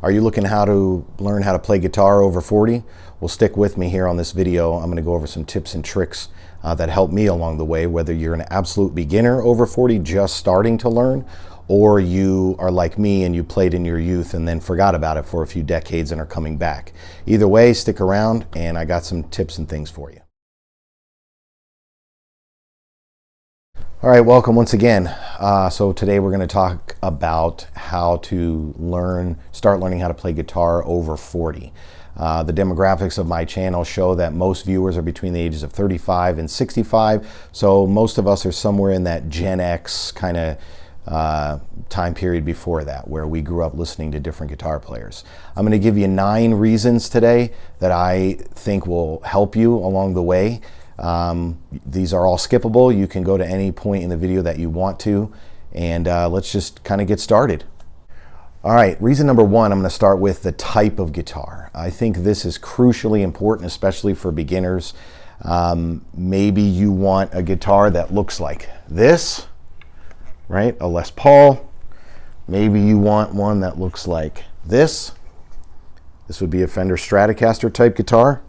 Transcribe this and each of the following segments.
Are you looking how to learn how to play guitar over 40? Well, stick with me here on this video. I'm going to go over some tips and tricks that help me along the way, whether you're an absolute beginner over 40 just starting to learn, or you are like me and you played in your youth and then forgot about it for a few decades and are coming back. Either way, stick around and I got some tips and things for you. All right, welcome once again. So today we're going to talk about how to start learning how to play guitar over 40. The demographics of my channel show that most viewers are between the ages of 35 and 65. So most of us are somewhere in that Gen X kind of time period before that, where we grew up listening to different guitar players. I'm going to give you 9 reasons today that I think will help you along the way. These are all skippable. You can go to any point in the video that you want to, and let's just kind of get started. All right, reason number 1, I'm going to start with the type of guitar. I think this is crucially important, especially for beginners. Maybe you want a guitar that looks like this, right? A Les Paul. Maybe you want one that looks like this. This would be a Fender Stratocaster type guitar.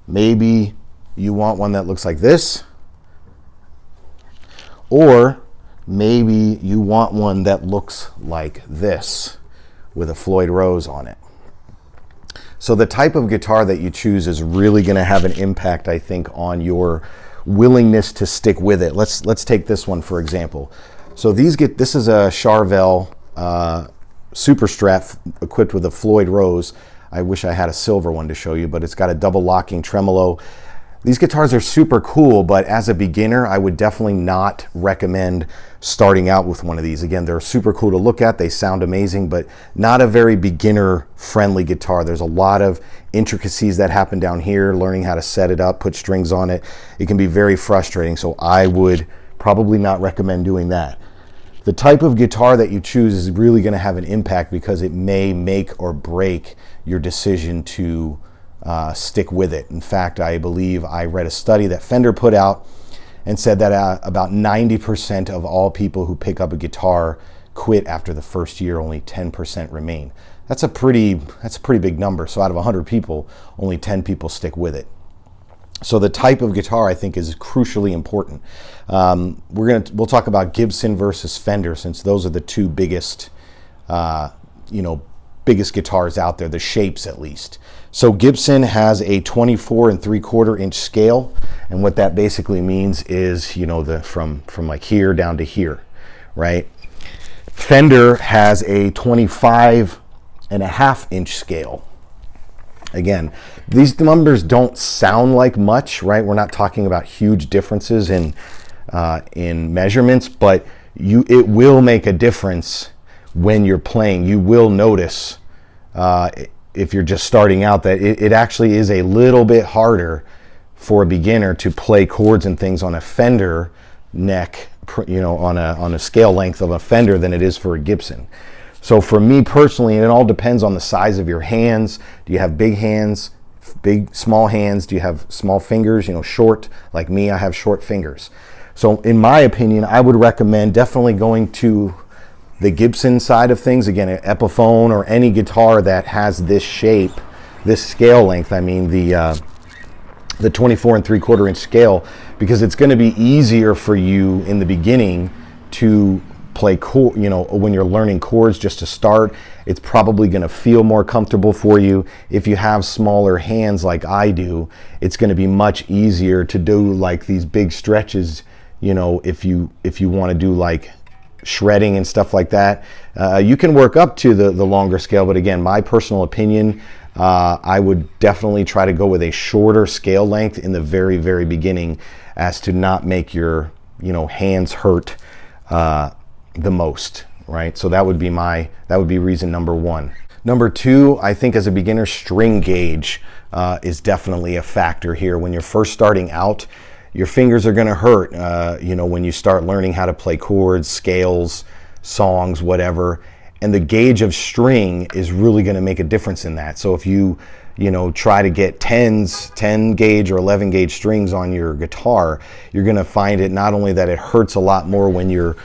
Maybe you want one that looks like this, or maybe you want one that looks like this with a Floyd Rose on it. So the type of guitar that you choose is really going to have an impact, I think, on your willingness to stick with it. Let's take this one for example. So this is a Charvel Super Strat equipped with a Floyd Rose. I wish I had a silver one to show you, but it's got a double locking tremolo. These guitars are super cool, but as a beginner, I would definitely not recommend starting out with one of these. Again, they're super cool to look at. They sound amazing, but not a very beginner-friendly guitar. There's a lot of intricacies that happen down here, learning how to set it up, put strings on it. It can be very frustrating, so I would probably not recommend doing that. The type of guitar that you choose is really going to have an impact because it may make or break your decision to stick with it. In fact, I believe I read a study that Fender put out and said that about 90% of all people who pick up a guitar quit after the first year. Only 10% remain. That's a pretty big number. So out of 100 people, only 10 people stick with it. So the type of guitar, I think, is crucially important. We'll talk about Gibson versus Fender, since those are the two biggest biggest guitars out there, the shapes at least. So Gibson has a 24 3/4 inch scale, and what that basically means is, from like here down to here, right? Fender has a 25.5 inch scale. Again, these numbers don't sound like much, right? We're not talking about huge differences in measurements, but it will make a difference when you're playing. You will notice if you're just starting out that it actually is a little bit harder for a beginner to play chords and things on a Fender neck, on a scale length of a Fender than it is for a Gibson. So for me personally, it all depends on the size of your hands. Do you have big hands, small hands? Do you have small fingers, short? Like me, I have short fingers. So in my opinion, I would recommend definitely going to the Gibson side of things. Again, an Epiphone or any guitar that has this shape, this scale length, I mean the 24 3/4 inch scale, because it's going to be easier for you in the beginning to play chord, when you're learning chords just to start. It's probably going to feel more comfortable for you. If you have smaller hands like I do, it's going to be much easier to do like these big stretches, if you want to do like shredding and stuff like that. You can work up to the longer scale, but again, my personal opinion, I would definitely try to go with a shorter scale length in the very, very beginning, as to not make your hands hurt the most, right? So that would be reason number 1. Number 2, I think as a beginner, string gauge is definitely a factor here. When you're first starting out, your fingers are going to hurt, when you start learning how to play chords, scales, songs, whatever. and the gauge of string is really going to make a difference in that. So if you try to get 10 gauge or 11 gauge strings on your guitar, you're going to find it not only that it hurts a lot more when you're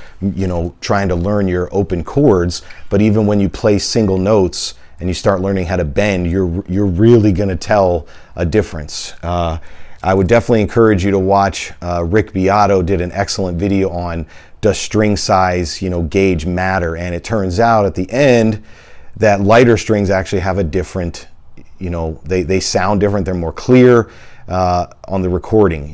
trying to learn your open chords, but even when you play single notes and you start learning how to bend, you're really going to tell a difference. I would definitely encourage you to watch Rick Beato did an excellent video on does string size, gauge matter, and it turns out at the end that lighter strings actually have a different, they sound different, they're more clear on the recording.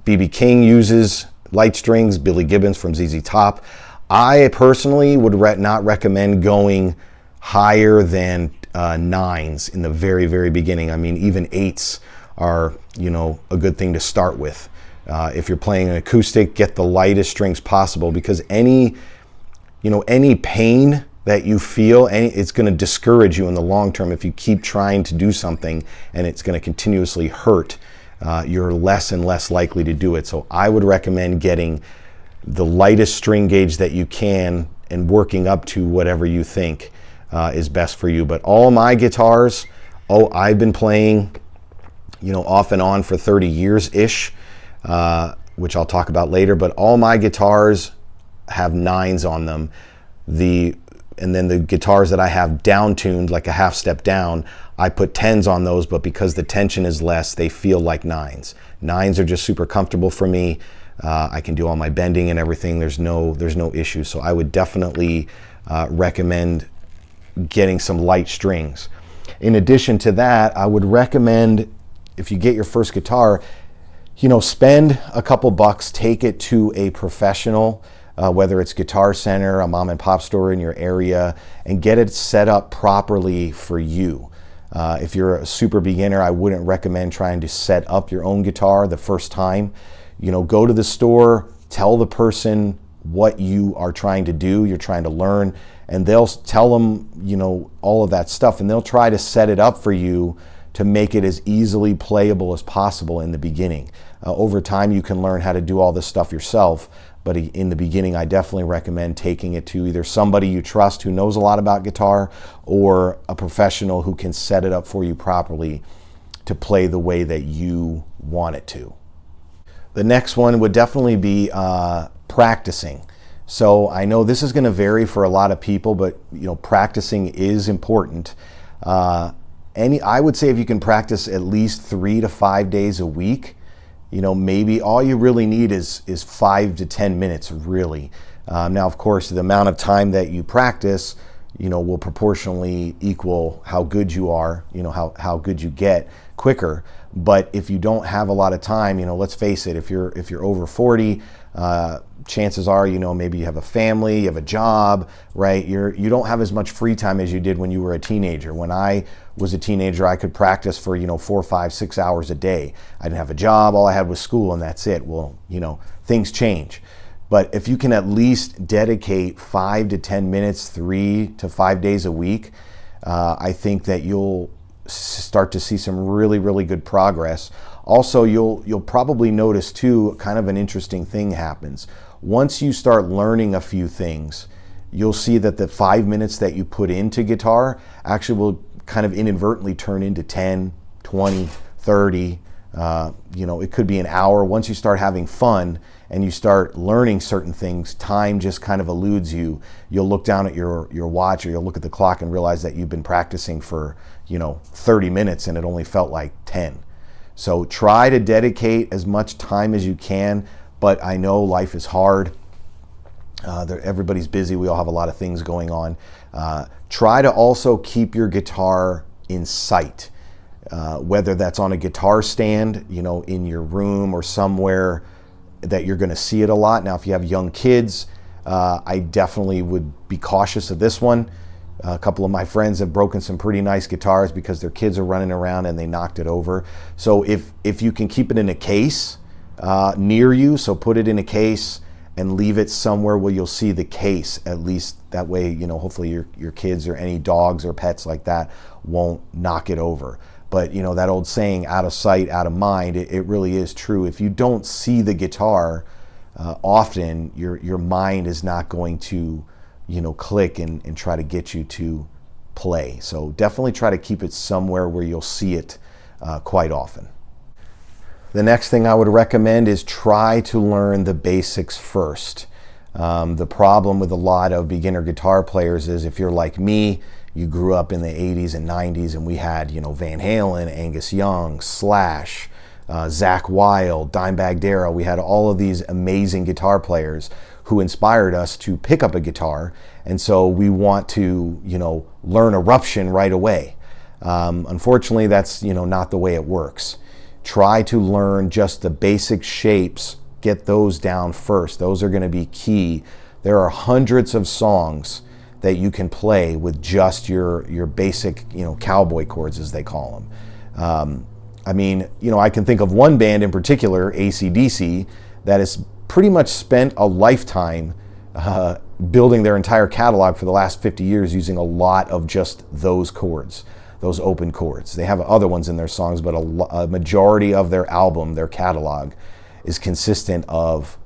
B.B. King uses light strings, Billy Gibbons from ZZ Top. I personally would not recommend going higher than 9s in the very, very beginning. I mean, even 8s are, a good thing to start with. If you're playing an acoustic, get the lightest strings possible, because any pain that you feel, it's going to discourage you in the long term. If you keep trying to do something and it's going to continuously hurt, you're less and less likely to do it. So I would recommend getting the lightest string gauge that you can and working up to whatever you think is best for you. But all my guitars, I've been playing off and on for 30 years-ish, which I'll talk about later, but all my guitars have 9s on them. And then the guitars that I have down-tuned, like a half step down, I put 10s on those, but because the tension is less, they feel like 9s. 9s are just super comfortable for me. I can do all my bending and everything. There's no issue. So I would definitely recommend getting some light strings. In addition to that, I would recommend, if you get your first guitar, spend a couple bucks, take it to a professional, whether it's Guitar Center, a mom and pop store in your area, and get it set up properly for you. If you're a super beginner, I wouldn't recommend trying to set up your own guitar the first time. Go to the store, tell the person what you are trying to do, you're trying to learn, and they'll tell them, all of that stuff, and they'll try to set it up for you to make it as easily playable as possible in the beginning. Over time, you can learn how to do all this stuff yourself, but in the beginning, I definitely recommend taking it to either somebody you trust who knows a lot about guitar, or a professional who can set it up for you properly to play the way that you want it to. The next one would definitely be practicing. So I know this is going to vary for a lot of people, but practicing is important. I would say if you can practice at least 3 to 5 days a week, maybe all you really need is 5 to 10 minutes, really. Now, of course, the amount of time that you practice, will proportionally equal how good you are, how good you get quicker. But if you don't have a lot of time, let's face it, if you're over 40, chances are, maybe you have a family, you have a job, right? You don't have as much free time as you did when you were a teenager. When I was a teenager, I could practice for 4, 5, 6 hours a day. I didn't have a job, all I had was school, and that's it. Well, things change. But if you can at least dedicate 5 to 10 minutes, 3 to 5 days a week, I think that you'll start to see some really, really good progress. Also, you'll probably notice too, kind of an interesting thing happens. Once you start learning a few things, you'll see that the 5 minutes that you put into guitar actually will kind of inadvertently turn into 10, 20, 30. It could be an hour. Once you start having fun and you start learning certain things, time just kind of eludes you. You'll look down at your watch, or you'll look at the clock and realize that you've been practicing for 30 minutes and it only felt like 10. So try to dedicate as much time as you can, but I know life is hard. Everybody's busy. We all have a lot of things going on. Try to also keep your guitar in sight, whether that's on a guitar stand, in your room or somewhere that you're going to see it a lot. Now, if you have young kids, I definitely would be cautious of this one. A couple of my friends have broken some pretty nice guitars because their kids are running around and they knocked it over. So if you can keep it in a case near you, so put it in a case and leave it somewhere where you'll see the case, at least that way, hopefully your kids or any dogs or pets like that won't knock it over. But that old saying, out of sight, out of mind, it really is true. If you don't see the guitar often, your mind is not going to click and try to get you to play. So definitely try to keep it somewhere where you'll see it quite often. The next thing I would recommend is try to learn the basics first. The problem with a lot of beginner guitar players is, if you're like me, you grew up in the 80s and 90s, and we had, Van Halen, Angus Young, Slash, Zakk Wylde, Dimebag Darrell. We had all of these amazing guitar players who inspired us to pick up a guitar, and so we want to, learn Eruption right away. Unfortunately, that's, not the way it works. Try to learn just the basic shapes. Get those down first. Those are going to be key. There are hundreds of songs that you can play with just your basic, cowboy chords, as they call them. I can think of one band in particular, AC/DC, that has pretty much spent a lifetime building their entire catalog for the last 50 years using a lot of just those chords, those open chords. They have other ones in their songs, but a majority of their album, their catalog, is consistent of,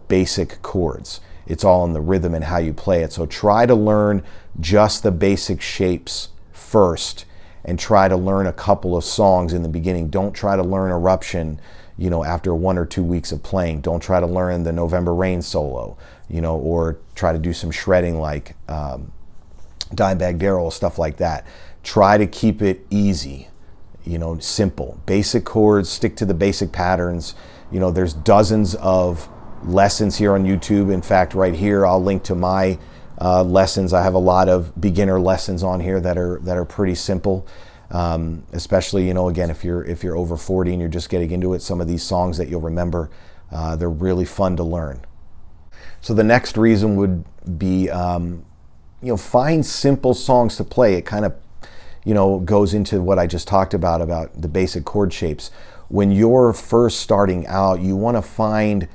basic chords. It's all in the rhythm and how you play it. So try to learn just the basic shapes first, and try to learn a couple of songs in the beginning. Don't try to learn Eruption, after 1 or 2 weeks of playing. Don't try to learn the November Rain solo, or try to do some shredding like Dimebag Darrell, stuff like that. Try to keep it easy, simple. Basic chords, stick to the basic patterns. There's dozens of lessons here on YouTube. In fact, right here, I'll link to my lessons. I have a lot of beginner lessons on here that are pretty simple. Especially, again, if you're over 40 and you're just getting into it, some of these songs that you'll remember, they're really fun to learn. So the next reason would be, find simple songs to play. It kind of, goes into what I just talked about the basic chord shapes. When you're first starting out, you want to find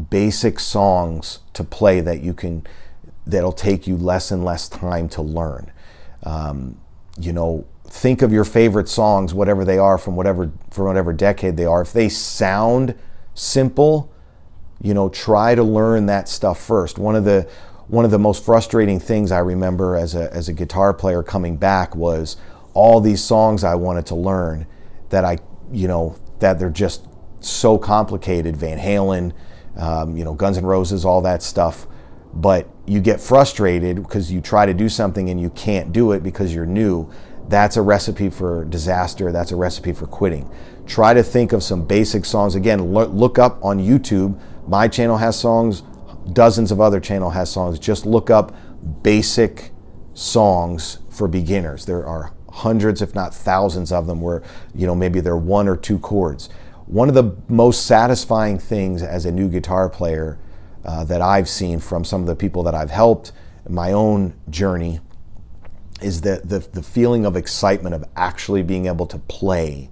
basic songs to play that'll take you less and less time to learn. Think of your favorite songs, whatever they are, from whatever decade they are. If they sound simple, try to learn that stuff first. One of the most frustrating things I remember as a guitar player coming back was all these songs I wanted to learn that that they're just so complicated. Van Halen, Guns N' Roses, all that stuff. But you get frustrated because you try to do something and you can't do it because you're new. That's a recipe for disaster. That's a recipe for quitting. Try to think of some basic songs. Again, look up on YouTube. My channel has songs. Dozens of other channels has songs. Just look up basic songs for beginners. There are hundreds, if not thousands of them where, maybe they're 1 or 2 chords. One of the most satisfying things as a new guitar player that I've seen from some of the people that I've helped in my own journey is the feeling of excitement of actually being able to play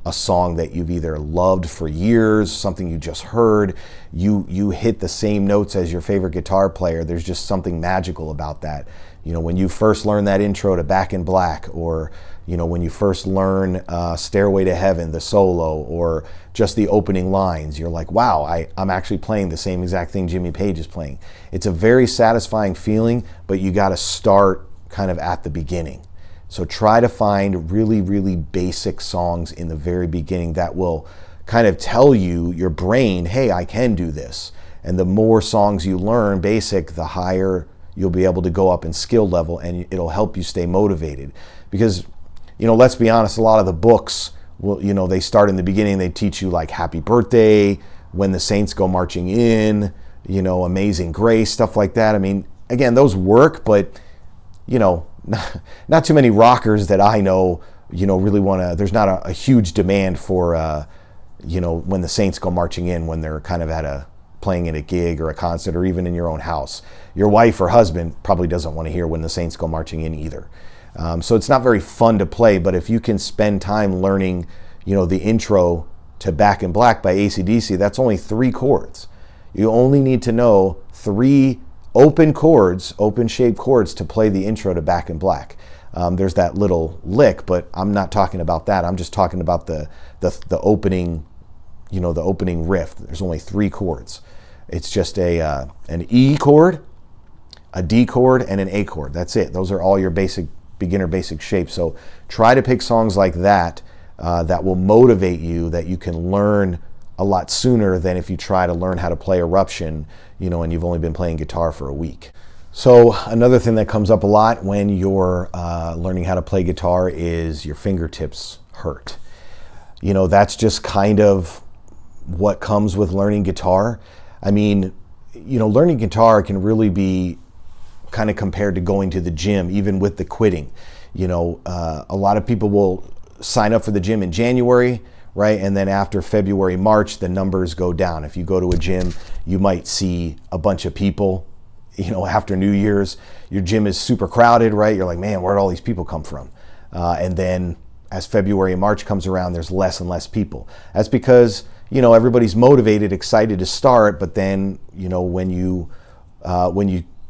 a song that you've either loved for years, something you just heard, you hit the same notes as your favorite guitar player. There's just something magical about that. When you first learn that intro to Back in Black, or when you first learn Stairway to Heaven, the solo, or just the opening lines, you're like, wow, I'm actually playing the same exact thing Jimmy Page is playing. It's a very satisfying feeling, but you got to start kind of at the beginning. So try to find really, really basic songs in the very beginning that will kind of tell your brain, hey, I can do this. And the more songs you learn basic, the higher you'll be able to go up in skill level, and it'll help you stay motivated. Because, let's be honest, a lot of the books will, they start in the beginning, they teach you like Happy Birthday, When the Saints Go Marching In, Amazing Grace, stuff like that. I mean, again, those work, but, not too many rockers that I know, really want to, there's not a huge demand for, When the Saints Go Marching In, when they're kind of playing at a gig or a concert, or even in your own house. Your wife or husband probably doesn't want to hear When the Saints Go Marching In either. So it's not very fun to play, but if you can spend time learning, the intro to Back in Black by AC/DC, that's only 3 chords. You only need to know 3 open chords, open shaped chords to play the intro to Back in Black. There's that little lick, but I'm not talking about that. I'm just talking about the opening, the opening riff. There's only 3 chords. It's just an E chord, a D chord, and an A chord. That's it. Those are all your basic beginner basic shapes. So try to pick songs like that that will motivate you, that you can learn a lot sooner than if you try to learn how to play Eruption, and you've only been playing guitar for a week. So another thing that comes up a lot when you're learning how to play guitar is your fingertips hurt. That's just kind of what comes with learning guitar. I mean, learning guitar can really be kind of compared to going to the gym, even with the quitting. A lot of people will sign up for the gym in January, right? And then after February, March, the numbers go down. If you go to a gym, you might see a bunch of people, after New Year's, your gym is super crowded, right? You're like, man, where'd all these people come from? And then as February and March comes around, there's less and less people. That's because, everybody's motivated, excited to start, but then, when you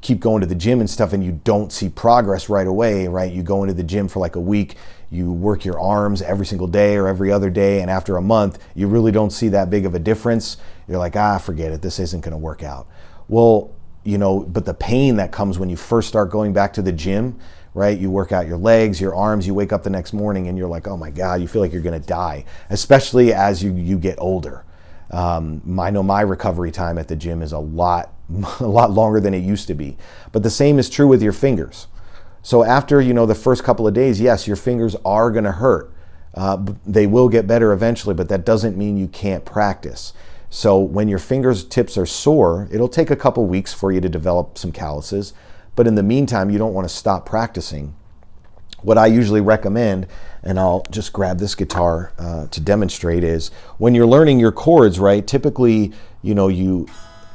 keep going to the gym and stuff and you don't see progress right away, right? You go into the gym for like a week, you work your arms every single day or every other day, and after a month, you really don't see that big of a difference. You're like, forget it, this isn't gonna work out. Well, but the pain that comes when you first start going back to the gym, right? You work out your legs, your arms, you wake up the next morning and you're like, oh my God, you feel like you're gonna die, especially as you get older. I know my recovery time at the gym is a lot longer than it used to be. But the same is true with your fingers. So after, the first couple of days, yes, your fingers are gonna hurt. They will get better eventually, but that doesn't mean you can't practice. So when your fingertips are sore, it'll take a couple weeks for you to develop some calluses. But in the meantime, you don't want to stop practicing. What I usually recommend, and I'll just grab this guitar to demonstrate, is when you're learning your chords, right? Typically, you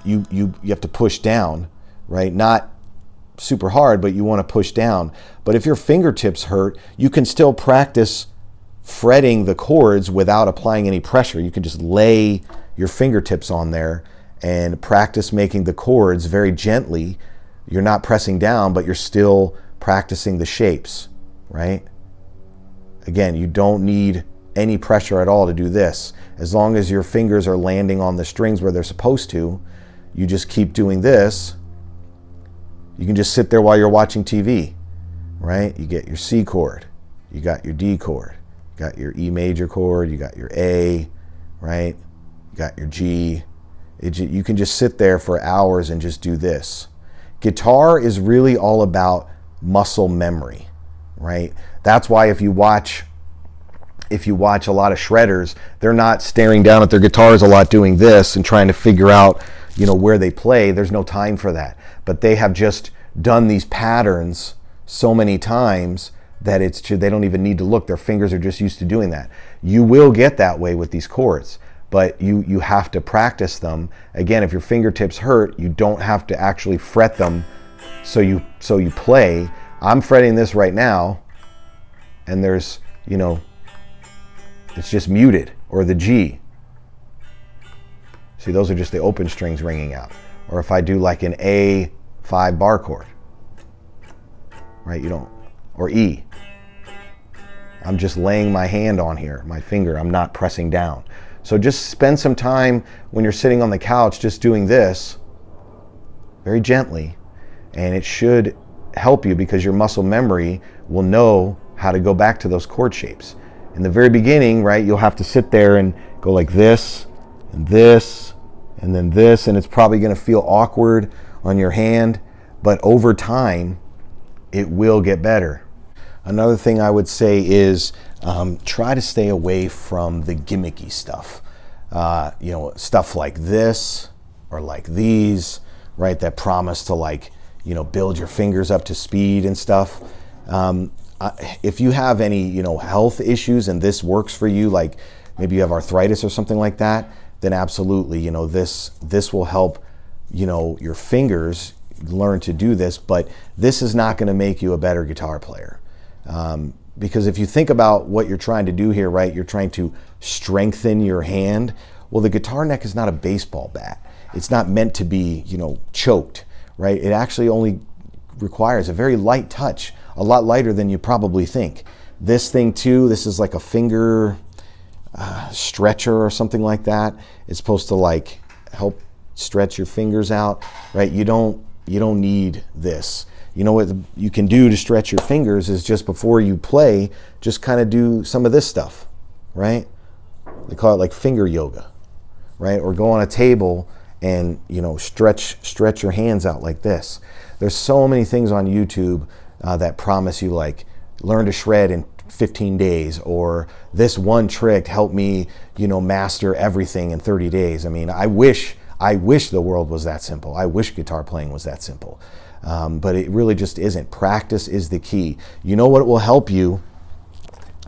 have to push down, right? Not super hard, but you want to push down. But if your fingertips hurt, you can still practice fretting the chords without applying any pressure. You can just lay your fingertips on there and practice making the chords very gently. You're not pressing down, but you're still practicing the shapes, right? Again, you don't need any pressure at all to do this. As long as your fingers are landing on the strings where they're supposed to, you just keep doing this. You can just sit there while you're watching TV, right? You get your C chord, you got your D chord, you got your E major chord, you got your A, right? You got your G. You can just sit there for hours and just do this. Guitar is really all about muscle memory, right? That's why if you watch a lot of shredders, they're not staring down at their guitars a lot doing this and trying to figure out, where they play. There's no time for that. But they have just done these patterns so many times that they don't even need to look. Their fingers are just used to doing that. You will get that way with these chords, but you have to practice them. Again, if your fingertips hurt, you don't have to actually fret them so you play. I'm fretting this right now, and there's, it's just muted, or the G. See, those are just the open strings ringing out. Or if I do like an A5 bar chord, right, or E. I'm just laying my hand on here, my finger, I'm not pressing down. So just spend some time when you're sitting on the couch just doing this very gently, and it should help you because your muscle memory will know how to go back to those chord shapes. In the very beginning, right, you'll have to sit there and go like this, and this, and then this, and it's probably going to feel awkward on your hand, but over time, it will get better. Another thing I would say is try to stay away from the gimmicky stuff. Stuff like this or like these, right, that promise to build your fingers up to speed and stuff. If you have any, health issues and this works for you, like maybe you have arthritis or something like that, then absolutely, this will help, your fingers learn to do this, but this is not going to make you a better guitar player. Because if you think about what you're trying to do here, right, you're trying to strengthen your hand. Well, the guitar neck is not a baseball bat. It's not meant to be, choked, right? It actually only requires a very light touch, a lot lighter than you probably think. This thing too, this is like a finger stretcher or something like that. It's supposed to help stretch your fingers out, right? You don't You don't need this. You know what you can do to stretch your fingers is just before you play, just kind of do some of this stuff, right? They call it like finger yoga, right? Or go on a table and, you know, stretch your hands out like this. There's so many things on YouTube that promise you, like, learn to shred in 15 days, or this one trick helped me, you know, master everything in 30 days. I mean, I wish the world was that simple. I wish guitar playing was that simple. But it really just isn't. Practice is the key. You know what will help you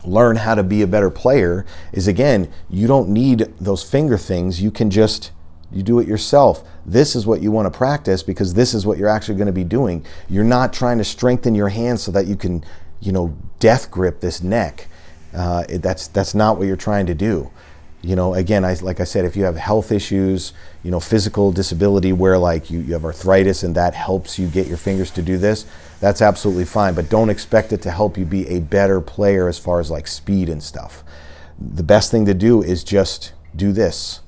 learn how to be a better player is, again, you don't need those finger things. You can just, you do it yourself. This is what you want to practice, because this is what you're actually going to be doing. You're not trying to strengthen your hands so that you can, you know, death grip this neck. That's not what you're trying to do. You know, again, like I said, if you have health issues, you know, physical disability where like you have arthritis and that helps you get your fingers to do this, that's absolutely fine. But don't expect it to help you be a better player as far as like speed and stuff. The best thing to do is just do this.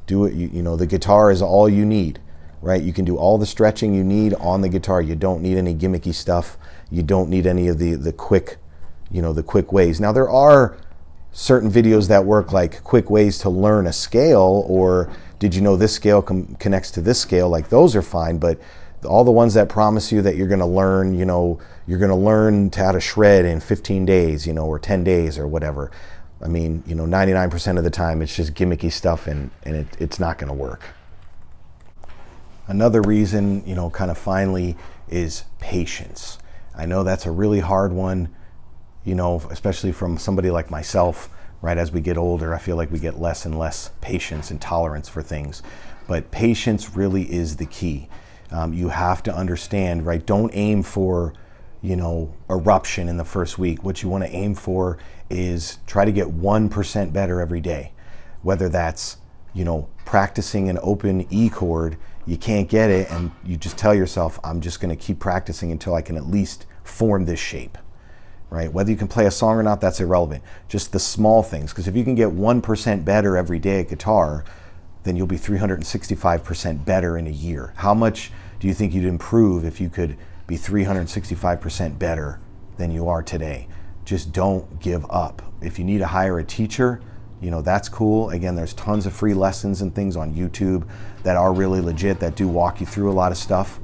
Do it, you know, the guitar is all you need, right? You can do all the stretching you need on the guitar. You don't need any gimmicky stuff. You don't need any of the quick, you know, the quick ways. Now there are certain videos that work, like quick ways to learn a scale, or did you know this scale connects to this scale? Like those are fine, but all the ones that promise you that you're going to learn, you know, you're going to learn how to shred in 15 days, you know, or 10 days or whatever. I mean, you know, 99% of the time it's just gimmicky stuff, and it's not going to work. Another reason, you know, kind of finally, is patience. I know that's a really hard one, you know, especially from somebody like myself, right? As we get older, I feel like we get less and less patience and tolerance for things. But patience really is the key. You have to understand, right? Don't aim for, you know, eruption in the first week. What you want to aim for is try to get 1% better every day. Whether that's, you know, practicing an open E chord, you can't get it, and you just tell yourself, I'm just going to keep practicing until I can at least form this shape. Right? Whether you can play a song or not, that's irrelevant. Just the small things. Because if you can get 1% better every day at guitar, then you'll be 365% better in a year. How much do you think you'd improve if you could be 365% better than you are today? Just don't give up. If you need to hire a teacher, you know, that's cool. Again, there's tons of free lessons and things on YouTube that are really legit, that do walk you through a lot of stuff.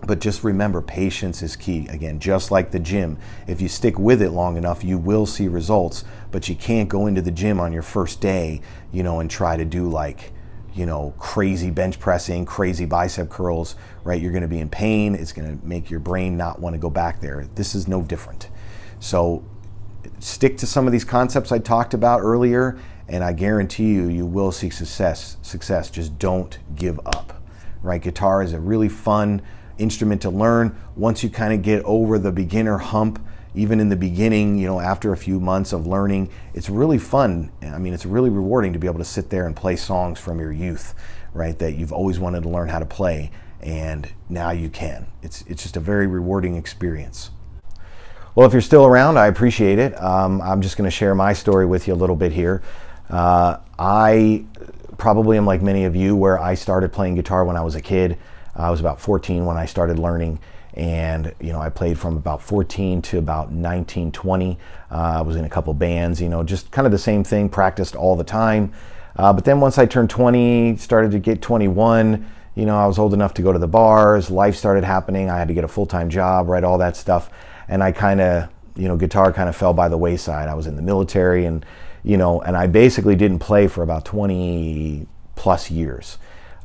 But just remember, patience is key. Again, just like the gym, if you stick with it long enough, you will see results. But you can't go into the gym on your first day, you know, and try to do like, you know, crazy bench pressing, crazy bicep curls, right? You're going to be in pain. It's going to make your brain not want to go back there. This is no different. So stick to some of these concepts I talked about earlier, and I guarantee you, you will see success. Just don't give up, right? Guitar is a really fun instrument to learn. Once you kind of get over the beginner hump, even in the beginning, you know, after a few months of learning, it's really fun. I mean, it's really rewarding to be able to sit there and play songs from your youth, right, that you've always wanted to learn how to play, and now you can. It's just a very rewarding experience. Well, if you're still around, I appreciate it. I'm just going to share my story with you a little bit here. I probably am like many of you, where I started playing guitar when I was a kid. I was about 14 when I started learning, and you know, I played from about 14 to about 19, 20. I was in a couple bands, you know, just kind of the same thing, practiced all the time. But then once I turned 20, started to get 21, you know, I was old enough to go to the bars, life started happening, I had to get a full-time job, right, all that stuff. And I kind of, you know, guitar kind of fell by the wayside. I was in the military, and, you know, and I basically didn't play for about 20 plus years.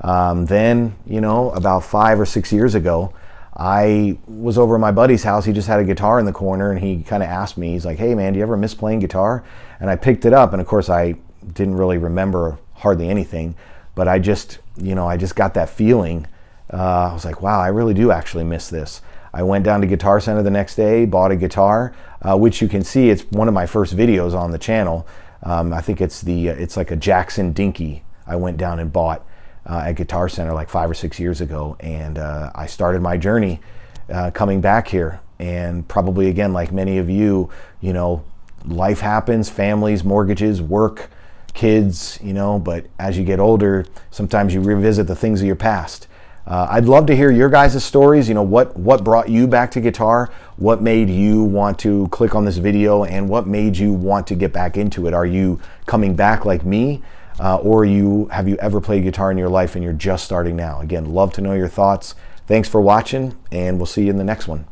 Then, you know, about 5 or 6 years ago, I was over at my buddy's house. He just had a guitar in the corner, and he kind of asked me, he's like, hey man, do you ever miss playing guitar? And I picked it up, and of course I didn't really remember hardly anything, but I just, you know, I just got that feeling. I was like, wow, I really do actually miss this. I went down to Guitar Center the next day, bought a guitar, which you can see, it's one of my first videos on the channel. I think it's like a Jackson Dinky I went down and bought at Guitar Center like 5 or 6 years ago, and I started my journey coming back here. And probably, again, like many of you, you know, life happens, families, mortgages, work, kids, you know, but as you get older, sometimes you revisit the things of your past, I'd love to hear your guys' stories. You know, what brought you back to guitar? What made you want to click on this video, and what made you want to get back into it? Are you coming back like me, or have you ever played guitar in your life and you're just starting now? Again, love to know your thoughts. Thanks for watching, and we'll see you in the next one.